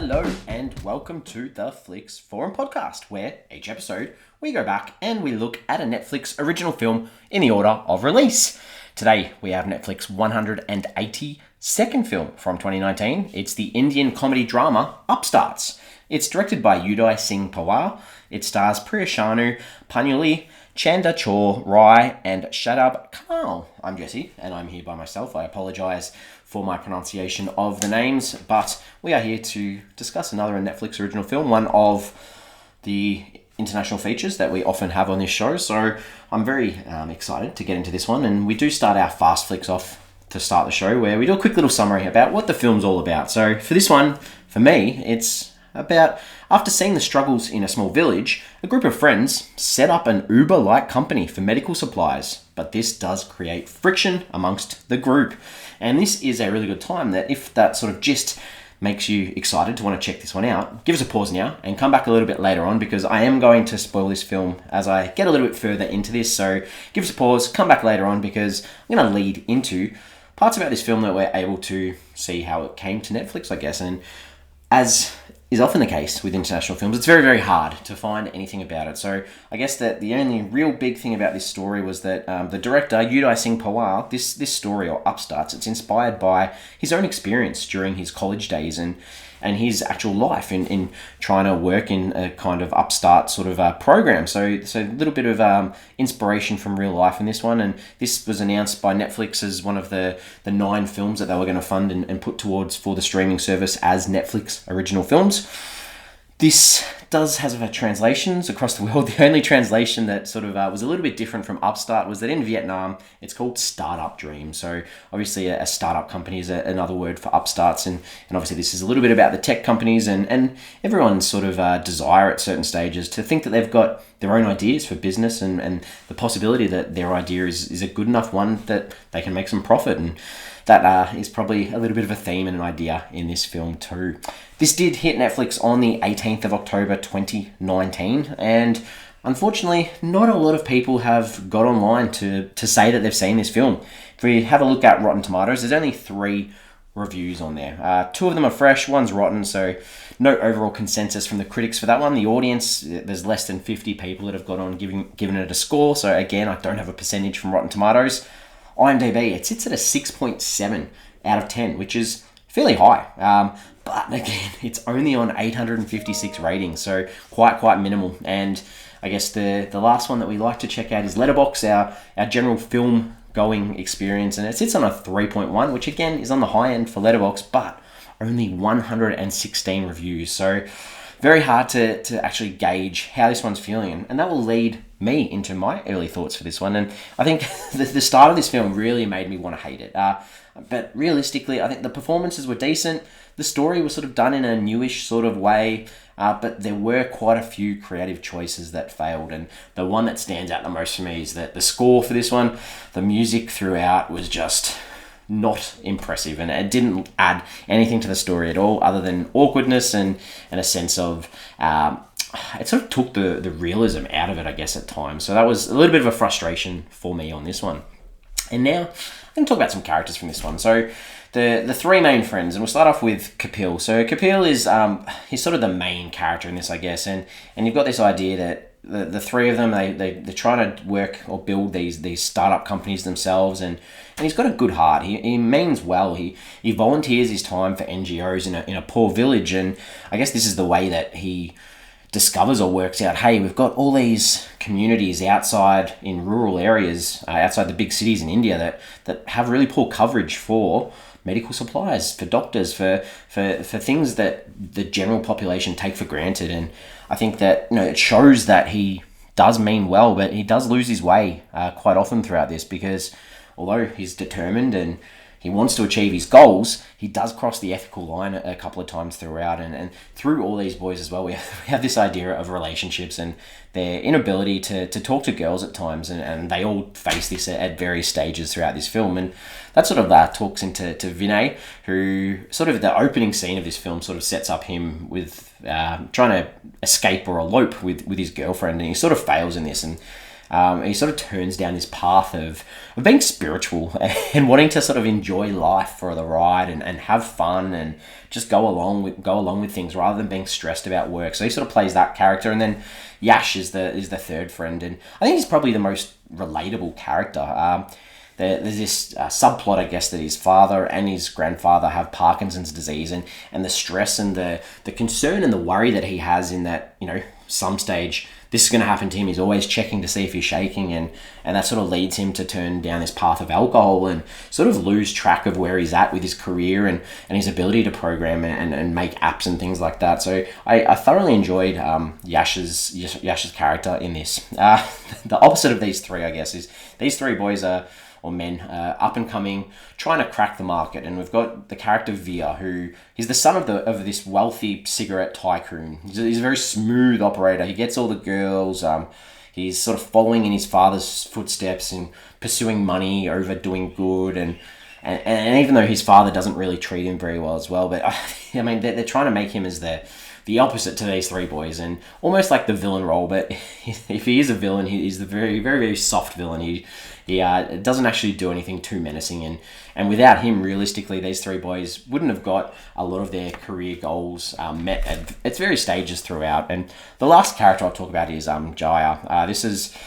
Hello and welcome to the Flix Forum podcast, where each episode we go back and we look at a Netflix original film in the order of release. Today we have Netflix 182nd film from 2019. It's the Indian comedy drama Upstarts. It's directed by Udai Singh Pawar. It stars Priyanshu Painyuli, Chandrachoor, and Shadab. Kamal. I'm Jesse, and I'm here by myself. I apologise for my pronunciation of the names, but we are here to discuss another Netflix original film, one of the international features that we often have on this show. So I'm very excited to get into this one, and we do start our fast flicks off to start the show, where we do a quick little summary about what the film's all about. So for this one, for me, it's about after seeing the struggles in a small village, a group of friends set up an Uber-like company for medical supplies, but this does create friction amongst the group. And this is a really good time that if that sort of gist makes you excited to want to check this one out, give us a pause now and come back a little bit later on, because I am going to spoil this film as I get a little bit further into this. So give us a pause, come back later on, because I'm going to lead into parts about this film that we're able to see how it came to Netflix, I guess. And as is often the case with international films, it's very, very hard to find anything about it. So I guess that the only real big thing about this story was that the director, Udai Singh Pawar, this story, or Upstarts, it's inspired by his own experience during his college days and his actual life in trying to work in a kind of upstart sort of program. So a little bit of inspiration from real life in this one. And this was announced by Netflix as one of the 9 films that they were going to fund and put towards for the streaming service as Netflix original films. This does have translations across the world. The only translation that sort of was a little bit different from Upstart was that in Vietnam, it's called Startup Dream. So obviously a startup company is another word for upstarts. And obviously this is a little bit about the tech companies and everyone's sort of desire at certain stages to think that they've got their own ideas for business and the possibility that their idea is a good enough one that they can make some profit. And that is probably a little bit of a theme and an idea in this film too. This did hit Netflix on the 18th of October 2019, and unfortunately, not a lot of people have got online to say that they've seen this film. If we have a look at Rotten Tomatoes, there's only 3 reviews on there. 2 of them are fresh, one's rotten, so no overall consensus from the critics for that one. The audience, there's less than 50 people that have got on giving it a score, so again, I don't have a percentage from Rotten Tomatoes. IMDb, it sits at a 6.7 out of 10, which is fairly high. But again, it's only on 856 ratings, so quite minimal. And I guess the last one that we like to check out is Letterboxd, our general film going experience, and it sits on a 3.1, which again is on the high end for Letterboxd, but only 116 reviews. So very hard to actually gauge how this one's feeling, and that will lead me into my early thoughts for this one. And I think the start of this film really made me want to hate it. But realistically, I think the performances were decent. The story was sort of done in a newish sort of way, but there were quite a few creative choices that failed. And the one that stands out the most for me is that the score for this one, the music throughout was just not impressive, and it didn't add anything to the story at all other than awkwardness and a sense of it sort of took the realism out of it, I guess, at times. So that was a little bit of a frustration for me on this one. And now I'm going to talk about some characters from this one. So the 3 main friends, and we'll start off with Kapil. So Kapil is he's sort of the main character in this, I guess, and you've got this idea that the 3 of them, they're trying to work or build these startup companies themselves, and he's got a good heart. He means well. He volunteers his time for NGOs in a poor village, and I guess this is the way that he discovers or works out, hey, we've got all these communities outside in rural areas, outside the big cities in India that have really poor coverage for medical supplies, for doctors, for things that the general population take for granted. And I think that it shows that he does mean well, but he does lose his way quite often throughout this, because although he's determined and he wants to achieve his goals, he does cross the ethical line a couple of times throughout. And through all these boys as well, we have this idea of relationships and their inability to talk to girls at times. And they all face this at various stages throughout this film. And that sort of talks into Vinay, who sort of the opening scene of this film sort of sets up him with trying to escape or elope with his girlfriend. And he sort of fails in this. And he sort of turns down this path of being spiritual and wanting to sort of enjoy life for the ride and have fun and just go along with things rather than being stressed about work. So he sort of plays that character, and then Yash is the third friend, and I think he's probably the most relatable character. There's this subplot, I guess, that his father and his grandfather have Parkinson's disease, and the stress and the concern and the worry that he has in that, some stage this is going to happen to him. He's always checking to see if he's shaking, and that sort of leads him to turn down this path of alcohol and sort of lose track of where he's at with his career and his ability to program and make apps and things like that. So I thoroughly enjoyed Yash's character in this. The opposite of these three, I guess, is these three boys or men, up and coming, trying to crack the market. And we've got the character Veer, who he's the son of this wealthy cigarette tycoon. He's a very smooth operator. He gets all the girls. He's sort of following in his father's footsteps and pursuing money over doing good. And even though his father doesn't really treat him very well as well, but I mean, they're trying to make him as the opposite to these three boys, and almost like the villain role. But if he is a villain, he's the very, very, very soft villain. He doesn't actually do anything too menacing, and without him, realistically, these three boys wouldn't have got a lot of their career goals met at its various stages throughout. And the last character I'll talk about is Jaya. This is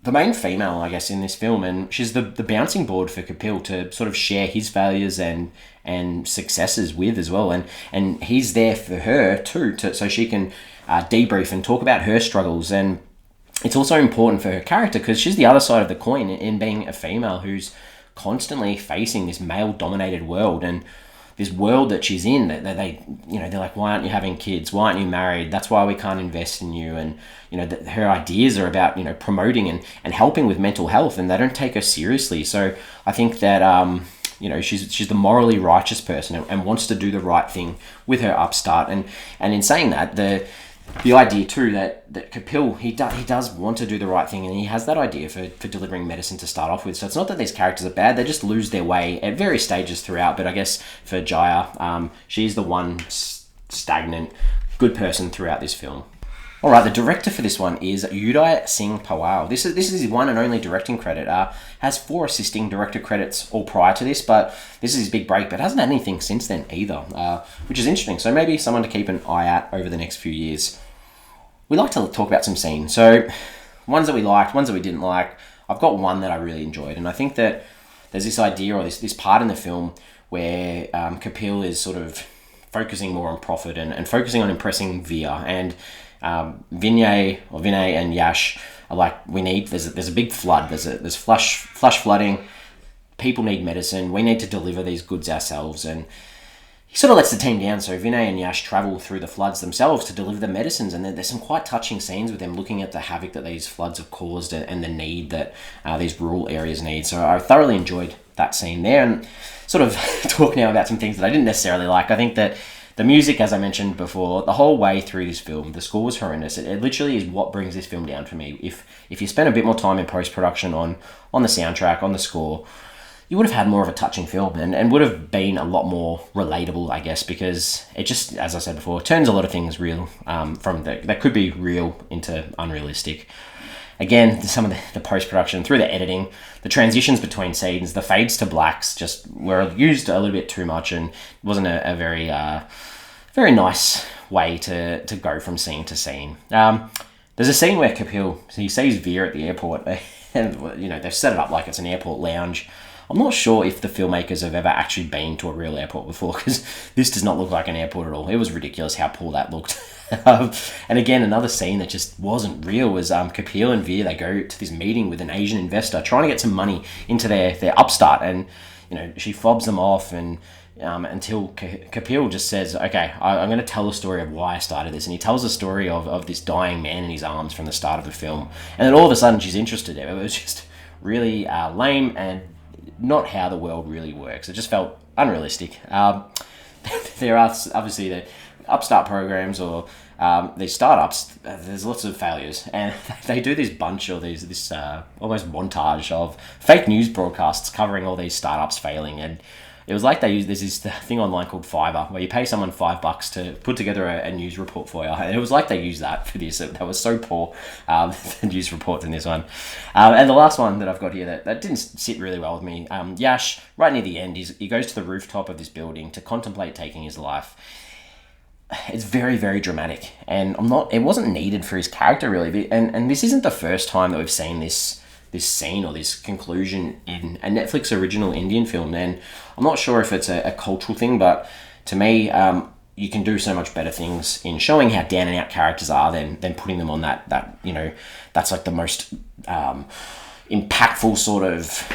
the main female, I guess, in this film, and she's the bouncing board for Kapil to sort of share his failures and successes with as well, and he's there for her too, so she can debrief and talk about her struggles. And it's also important for her character because she's the other side of the coin in being a female who's constantly facing this male-dominated world, and this world that she's in, that they're like, why aren't you having kids? Why aren't you married? That's why we can't invest in you. And her ideas are about promoting and helping with mental health, and they don't take her seriously. So I think that she's the morally righteous person and wants to do the right thing with her upstart. And in saying that, the idea too that Kapil, he does want to do the right thing, and he has that idea for delivering medicine to start off with. So it's not that these characters are bad, they just lose their way at various stages throughout. But I guess for Jaya, she's the one stagnant good person throughout this film. Alright, the director for this one is Udai Singh Pawar. This is his one and only directing credit. Has 4 assisting director credits all prior to this, but this is his big break, but hasn't had anything since then either, which is interesting. So maybe someone to keep an eye out over the next few years. We like to talk about some scenes. So ones that we liked, ones that we didn't like. I've got one that I really enjoyed, and I think that there's this idea or this part in the film where Kapil is sort of focusing more on profit and focusing on impressing Veer, and Vinay and Yash are like, there's a big flood, there's flash flooding, people need medicine, we need to deliver these goods ourselves. And he sort of lets the team down, so Vinay and Yash travel through the floods themselves to deliver the medicines, and there's some quite touching scenes with them looking at the havoc that these floods have caused and the need that these rural areas need. So I thoroughly enjoyed that scene there. And sort of talk now about some things that I didn't necessarily like. I think that the music, as I mentioned before, the whole way through this film, the score was horrendous. It literally is what brings this film down for me. If you spend a bit more time in post-production on the soundtrack, on the score, you would have had more of a touching film and would have been a lot more relatable, I guess, because it just, as I said before, turns a lot of things real that could be real into unrealistic. Again, some of the post-production, through the editing, the transitions between scenes, the fades to blacks just were used a little bit too much and wasn't a very very nice way to go from scene to scene. There's a scene where Kapil, he sees Veer at the airport, and they've set it up like it's an airport lounge. I'm not sure if the filmmakers have ever actually been to a real airport before, because this does not look like an airport at all. It was ridiculous how poor that looked. And again, another scene that just wasn't real was Kapil and Veer, they go to this meeting with an Asian investor trying to get some money into their upstart, and she fobs them off, and until Kapil just says, okay, I'm going to tell the story of why I started this. And he tells the story of this dying man in his arms from the start of the film. And then all of a sudden she's interested. It was just really lame and not how the world really works. It just felt unrealistic. There are obviously the upstart programs or these startups, there's lots of failures, and they do this bunch or this almost montage of fake news broadcasts covering all these startups failing. And it was like they used, there's this thing online called Fiverr where you pay someone $5 to put together a news report for you. And it was like they used that for this. That was so poor, the news reports in this one. And the last one that I've got here that didn't sit really well with me, Yash, right near the end, he goes to the rooftop of this building to contemplate taking his life. It's very, very dramatic, and it wasn't needed for his character really. And this isn't the first time that we've seen this scene or this conclusion in a Netflix original Indian film. And I'm not sure if it's a cultural thing, but to me, you can do so much better things in showing how down and out characters are than putting them on that that's like the most impactful sort of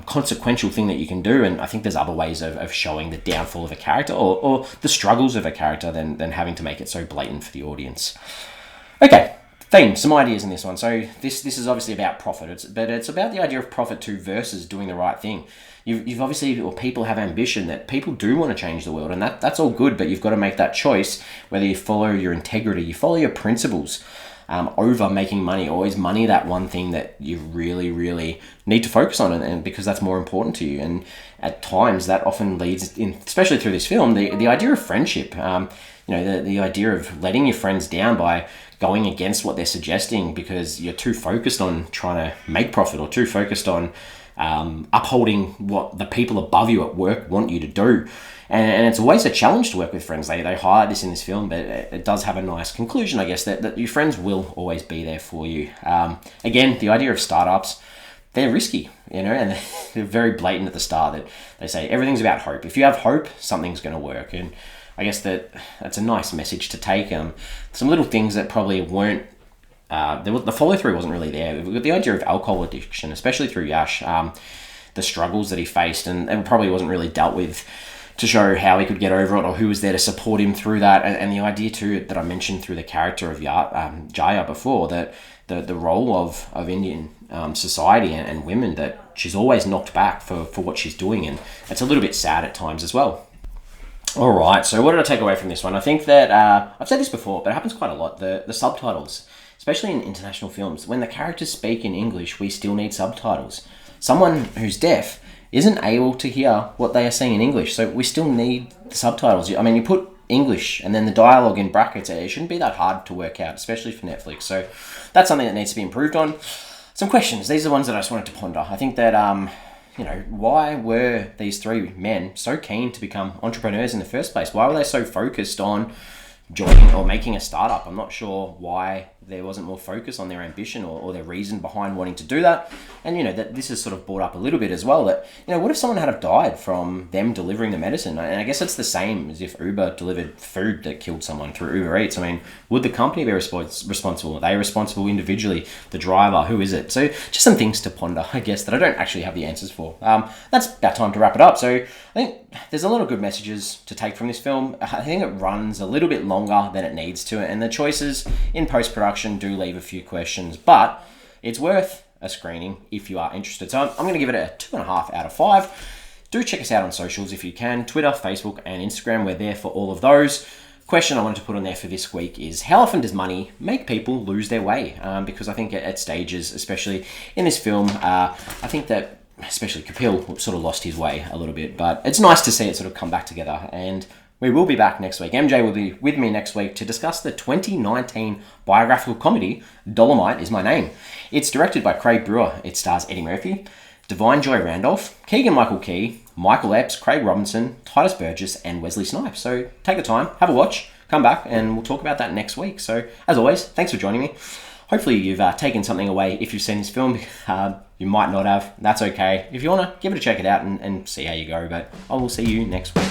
consequential thing that you can do. And I think there's other ways of showing the downfall of a character or the struggles of a character than having to make it so blatant for the audience. Okay, theme, some ideas in this one. So this is obviously about profit, but it's about the idea of profit too versus doing the right thing. You've obviously, or people have ambition, that people do want to change the world, and that's all good, but you've got to make that choice, whether you follow your integrity, you follow your principles, over making money, or is money that one thing that you really, really need to focus on, and because that's more important to you. And at times that often leads in, especially through this film, the idea of friendship, the idea of letting your friends down by going against what they're suggesting because you're too focused on trying to make profit, or too focused on upholding what the people above you at work want you to do. And it's always a challenge to work with friends. They highlight this in this film, but it does have a nice conclusion, I guess, that your friends will always be there for you. Again, the idea of startups, they're risky, and they're very blatant at the start that they say everything's about hope. If you have hope, something's going to work. And I guess that's a nice message to take. Some little things that probably weren't, the follow-through wasn't really there. We've got the idea of alcohol addiction, especially through Yash, the struggles that he faced, and probably wasn't really dealt with to show how he could get over it or who was there to support him through that. And the idea too that I mentioned through the character of Jaya before, that the role of Indian society and women, that she's always knocked back for what she's doing, and it's a little bit sad at times as well. All right, so what did I take away from this one? I think that, I've said this before, but it happens quite a lot, the subtitles, especially in international films. When the characters speak in English, we still need subtitles. Someone who's deaf isn't able to hear what they are saying in English, so we still need the subtitles. I mean, you put English and then the dialogue in brackets, it shouldn't be that hard to work out, especially for Netflix. So that's something that needs to be improved on. Some questions, these are the ones that I just wanted to ponder. I think that, why were these three men so keen to become entrepreneurs in the first place? Why were they so focused on joining or making a startup? I'm not sure why there wasn't more focus on their ambition or their reason behind wanting to do that. And that this is sort of brought up a little bit as well, that what if someone had have died from them delivering the medicine? And I guess it's the same as if Uber delivered food that killed someone through Uber Eats. I mean, would the company be responsible? Are they responsible individually? The driver, who is it? So just some things to ponder, I guess, that I don't actually have the answers for. That's about time to wrap it up. So I think there's a lot of good messages to take from this film. I think it runs a little bit longer than it needs to, and the choices in post-production do leave a few questions, but it's worth a screening if you are interested. So I'm going to give it a 2.5 out of 5. Do check us out on socials if you can. Twitter, Facebook, and Instagram. We're there for all of those. Question I wanted to put on there for this week is, how often does money make people lose their way? Because I think at stages, especially in this film, I think that especially Kapil sort of lost his way a little bit, but it's nice to see it sort of come back together. And we will be back next week. MJ will be with me next week to discuss the 2019 biographical comedy, Dolomite Is My Name. It's directed by Craig Brewer. It stars Eddie Murphy, Divine Joy Randolph, Keegan-Michael Key, Michael Epps, Craig Robinson, Titus Burgess, and Wesley Snipes. So take the time, have a watch, come back, and we'll talk about that next week. So as always, thanks for joining me. Hopefully you've taken something away if you've seen this film. You might not have. That's okay. If you want to, give it a check it out and see how you go. But I will see you next week.